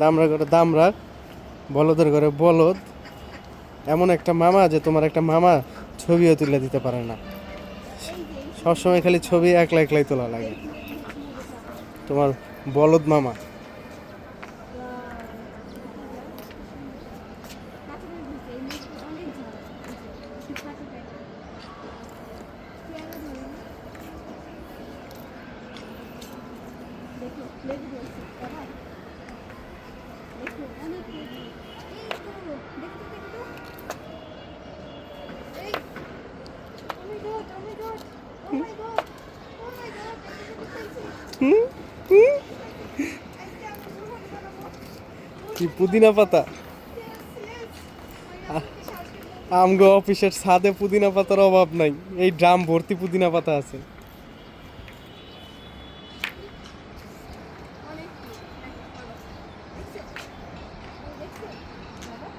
দামরা ঘরে দামরা, বলদের ঘরে বলদ। এমন একটা মামা যে তোমার একটা মামা ছবিও তুলে দিতে পারে না, সবসময় খালি ছবি একলা একলাই তোলা লাগে। তোমার বলদ মামা। কি পুদিনা পাতা! আমগো অফিসের ছাদে পুদিনা পাতার অভাব নাই, এই ড্রাম ভর্তি পুদিনা পাতা আছে।